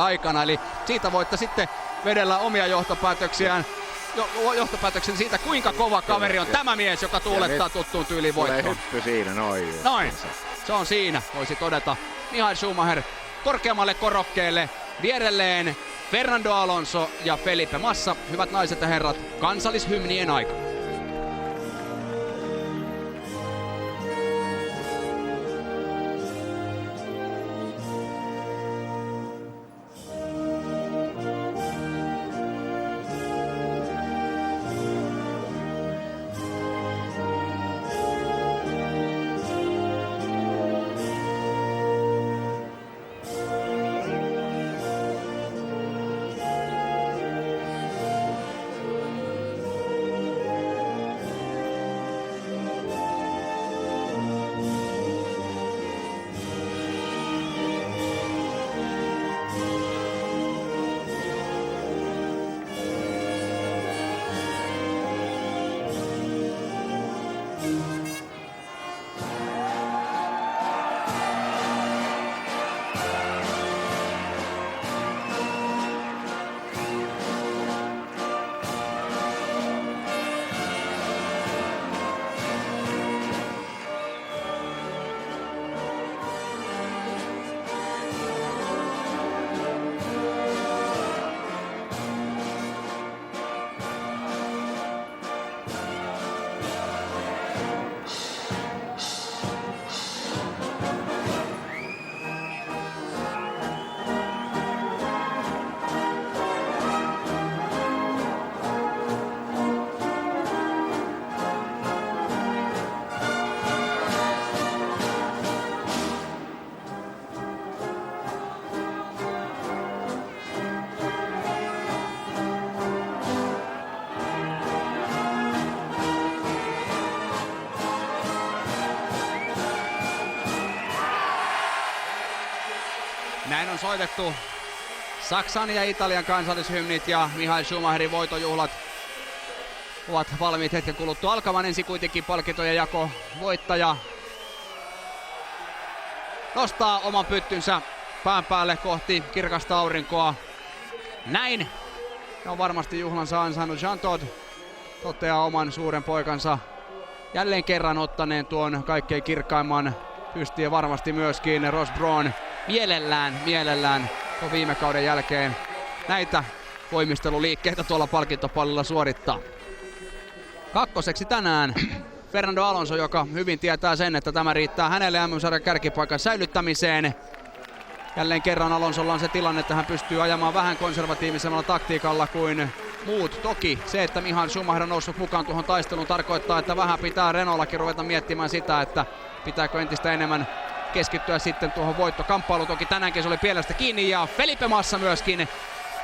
aikana, eli siitä voitte sitten vedellä omia johtopäätöksiään siitä, kuinka kova kaveri on tämä mies, joka tuulettaa tuttuun tyyliin voittoon. Tulee hyppy siinä, noin. Se on siinä, voisi todeta. Michael Schumacher korkeammalle korokkeelle, vierelleen Fernando Alonso ja Felipe Massa. Hyvät naiset ja herrat, kansallishymnien aika. Näin on soitettu Saksan ja Italian kansallishymnit ja Michael Schumacherin voitojuhlat ovat valmiit hetken kuluttua alkavan. Ensin kuitenkin palkintojen jako. Voittaja nostaa oman pyttynsä pään päälle kohti kirkasta aurinkoa. Näin on varmasti juhlansa ansainnut Jean Todt, toteaa oman suuren poikansa jälleen kerran ottaneen tuon kaikkein kirkkaimman pystin ja varmasti myöskin Ross Brawn mielellään tuon viime kauden jälkeen näitä voimisteluliikkeitä tuolla palkintopallilla suorittaa. Kakkoseksi tänään Fernando Alonso, joka hyvin tietää sen, että tämä riittää hänelle MM-sarjan kärkipaikan säilyttämiseen. Jälleen kerran Alonsolla on se tilanne, että hän pystyy ajamaan vähän konservatiivisemmalla taktiikalla kuin muut. Toki se, että Michael Schumacher on noussut mukaan tuohon taisteluun, tarkoittaa, että vähän pitää Renaultkin ruveta miettimään sitä, että pitääkö entistä enemmän keskittyä sitten tuohon voittokamppailuun. Toki tänäänkin se oli pielestä kiinni ja Felipe Massa myöskin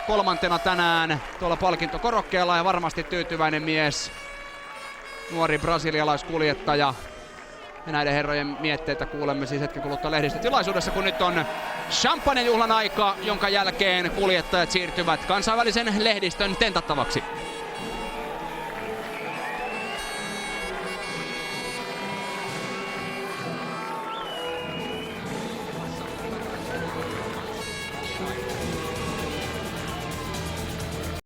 kolmantena tänään tuolla palkintokorokkeella ja varmasti tyytyväinen mies, nuori brasilialaiskuljettaja. Ja näiden herrojen mietteitä kuulemme siis hetken kuluttua lehdistötilaisuudessa, kun nyt on champagnejuhlan aika, jonka jälkeen kuljettajat siirtyvät kansainvälisen lehdistön tentattavaksi.